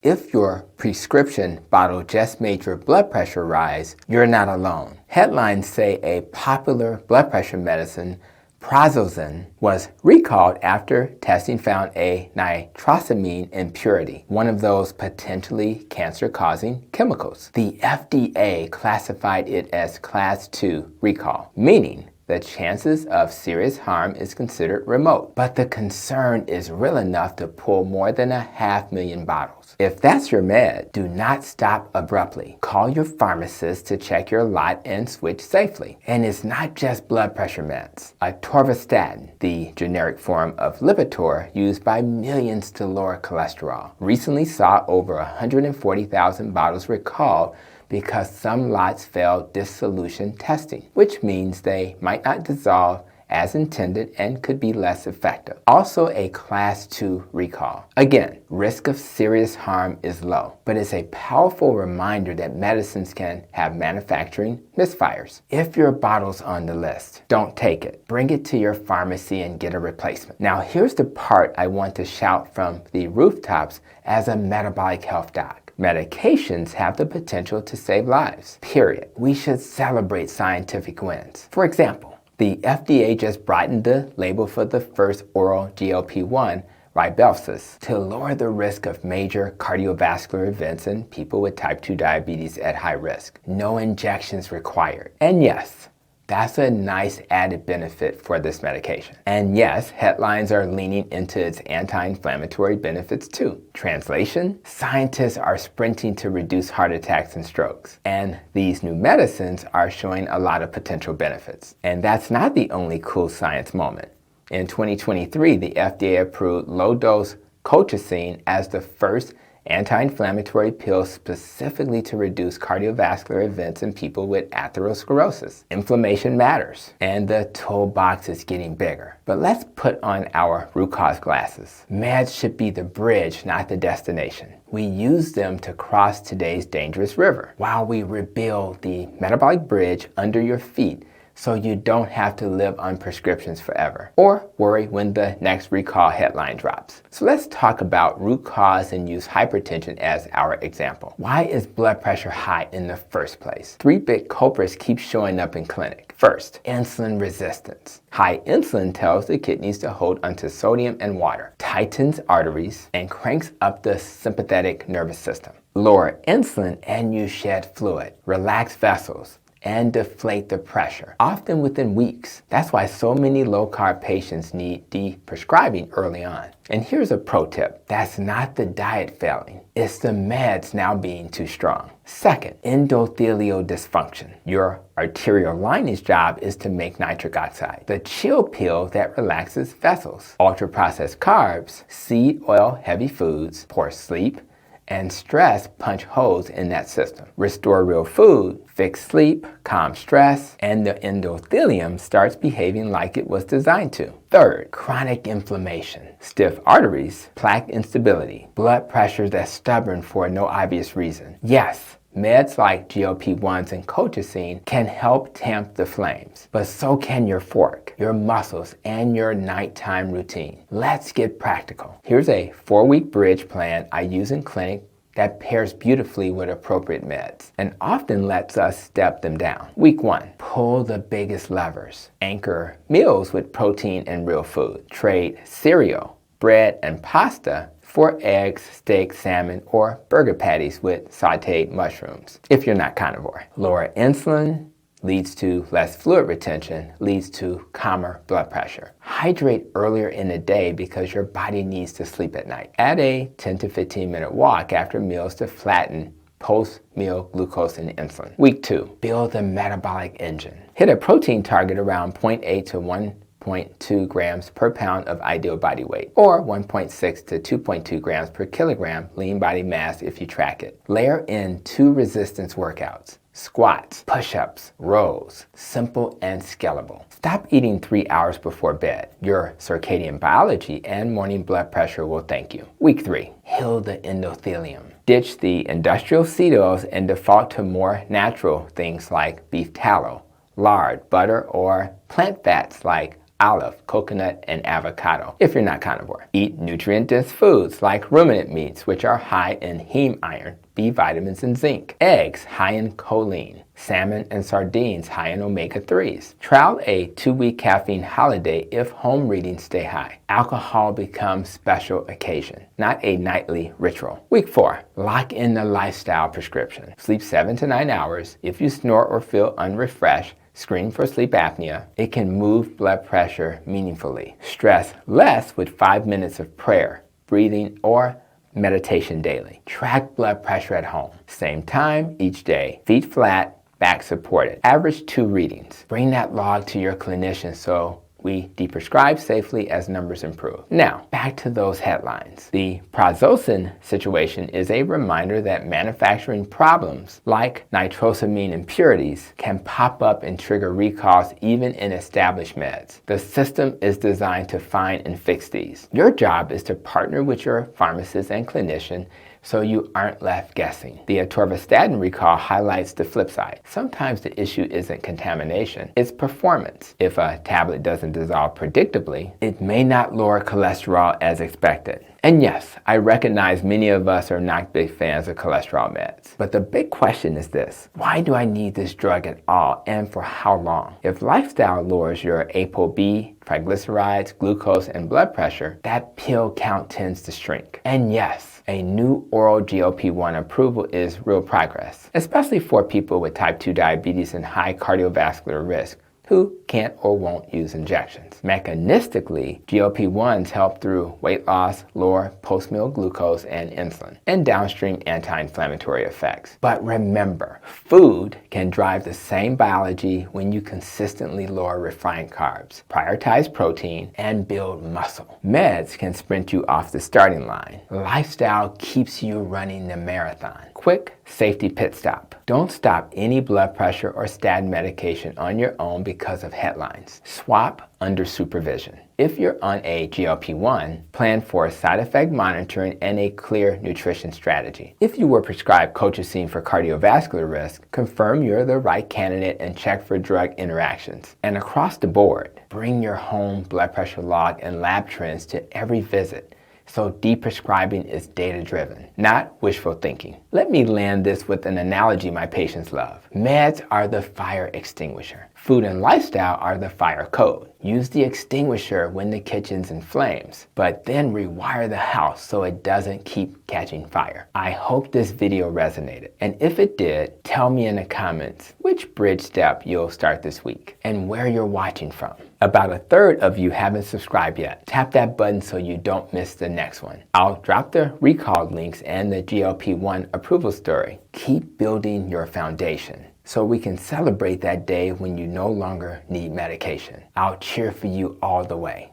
If your prescription bottle just made your blood pressure rise, you're not alone. Headlines say a popular blood pressure medicine, prazosin, was recalled after testing found a nitrosamine impurity, one of those potentially cancer-causing chemicals. The FDA classified it as Class 2 recall, meaning the chances of serious harm is considered remote. But the concern is real enough to pull more than 500,000 bottles. If that's your med, do not stop abruptly. Call your pharmacist to check your lot and switch safely. And it's not just blood pressure meds. Atorvastatin, the generic form of Lipitor used by millions to lower cholesterol, recently saw over 140,000 bottles recalled because some lots failed dissolution testing, which means they might not dissolve as intended and could be less effective. Also a Class 2 recall. Again, risk of serious harm is low, but it's a powerful reminder that medicines can have manufacturing misfires. If your bottle's on the list, don't take it. Bring it to your pharmacy and get a replacement. Now here's the part I want to shout from the rooftops as a metabolic health doc. Medications have the potential to save lives, period. We should celebrate scientific wins. For example, the FDA just broadened the label for the first oral GLP-1, Rybelsus, to lower the risk of major cardiovascular events in people with type 2 diabetes at high risk. No injections required. And yes, that's a nice added benefit for this medication. And yes, headlines are leaning into its anti-inflammatory benefits too. Translation: scientists are sprinting to reduce heart attacks and strokes. And these new medicines are showing a lot of potential benefits. And that's not the only cool science moment. In 2023, the FDA approved low-dose colchicine as the first anti-inflammatory pill specifically to reduce cardiovascular events in people with atherosclerosis. Inflammation matters, and the toolbox is getting bigger. But let's put on our root cause glasses. Meds should be the bridge, not the destination. We use them to cross today's dangerous river while we rebuild the metabolic bridge under your feet, so you don't have to live on prescriptions forever or worry when the next recall headline drops. So let's talk about root cause and use hypertension as our example. Why is blood pressure high in the first place? 3 big culprits keep showing up in clinic. First, insulin resistance. High insulin tells the kidneys to hold onto sodium and water, tightens arteries, and cranks up the sympathetic nervous system. Lower insulin and you shed fluid, relax vessels, and deflate the pressure, often within weeks. That's why so many low-carb patients need de-prescribing early on. And here's a pro tip. That's not the diet failing. It's the meds now being too strong. Second, endothelial dysfunction. Your arterial lining's job is to make nitric oxide, the chill pill that relaxes vessels. Ultra-processed carbs, seed oil heavy foods, poor sleep, and stress punch holes in that system. Restore real food, fix sleep, calm stress, and the endothelium starts behaving like it was designed to. Third, chronic inflammation, stiff arteries, plaque instability, blood pressure that's stubborn for no obvious reason. Yes, meds like GLP-1s and colchicine can help tamp the flames, but so can your fork, your muscles, and your nighttime routine. Let's get practical. Here's a 4-week bridge plan I use in clinic that pairs beautifully with appropriate meds and often lets us step them down. Week 1, pull the biggest levers. Anchor meals with protein and real food. Trade cereal, bread, and pasta for eggs, steak, salmon, or burger patties with sauteed mushrooms, if you're not carnivore. Lower insulin leads to less fluid retention, leads to calmer blood pressure. Hydrate earlier in the day because your body needs to sleep at night. Add a 10 to 15 minute walk after meals to flatten post-meal glucose and insulin. Week 2, build the metabolic engine. Hit a protein target around 0.8 to 1.2 grams per pound of ideal body weight, or 1.6 to 2.2 grams per kilogram lean body mass if you track it. Layer in 2 resistance workouts. Squats, push-ups, rows, simple and scalable. Stop eating 3 hours before bed. Your circadian biology and morning blood pressure will thank you. Week 3, heal the endothelium. Ditch the industrial seed oils and default to more natural things like beef tallow, lard, butter, or plant fats like olive, coconut, and avocado if you're not carnivore. Eat nutrient-dense foods like ruminant meats, which are high in heme iron, B vitamins, and zinc. Eggs, high in choline. Salmon and sardines, high in omega-3s. Trial a 2-week caffeine holiday if home readings stay high. Alcohol becomes special occasion, not a nightly ritual. Week 4, lock in the lifestyle prescription. Sleep 7 to 9 hours. If you snore or feel unrefreshed, screen for sleep apnea. It can move blood pressure meaningfully. Stress less with 5 minutes of prayer, breathing, or meditation daily. Track blood pressure at home. Same time each day. Feet flat, back supported. Average 2 readings. Bring that log to your clinician so we deprescribe safely as numbers improve. Now, back to those headlines. The prazosin situation is a reminder that manufacturing problems like nitrosamine impurities can pop up and trigger recalls even in established meds. The system is designed to find and fix these. Your job is to partner with your pharmacist and clinician so you aren't left guessing. The Atorvastatin recall highlights the flip side. Sometimes the issue isn't contamination, it's performance. If a tablet doesn't dissolve predictably, it may not lower cholesterol as expected. And yes, I recognize many of us are not big fans of cholesterol meds. But the big question is this: why do I need this drug at all, and for how long? If lifestyle lowers your ApoB, triglycerides, glucose, and blood pressure, that pill count tends to shrink. And yes, a new oral GLP-1 approval is real progress, especially for people with type 2 diabetes and high cardiovascular risk who can't or won't use injections. Mechanistically, GLP-1s help through weight loss, lower post-meal glucose and insulin, and downstream anti-inflammatory effects. But remember, food can drive the same biology when you consistently lower refined carbs, prioritize protein, and build muscle. Meds can sprint you off the starting line. Lifestyle keeps you running the marathon. Quick safety pit stop. Don't stop any blood pressure or statin medication on your own because of headlines. Swap under supervision. If you're on a GLP-1, plan for side effect monitoring and a clear nutrition strategy. If you were prescribed colchicine for cardiovascular risk, confirm you're the right candidate and check for drug interactions. And across the board, bring your home blood pressure log and lab trends to every visit. So deprescribing is data-driven, not wishful thinking. Let me land this with an analogy my patients love. Meds are the fire extinguisher. Food and lifestyle are the fire code. Use the extinguisher when the kitchen's in flames, but then rewire the house so it doesn't keep catching fire. I hope this video resonated, and if it did, tell me in the comments which bridge step you'll start this week and where you're watching from. About a third of you haven't subscribed yet. Tap that button so you don't miss the next one. I'll drop the recall links and the GLP-1 approval story. Keep building your foundation so we can celebrate that day when you no longer need medication. I'll cheer for you all the way.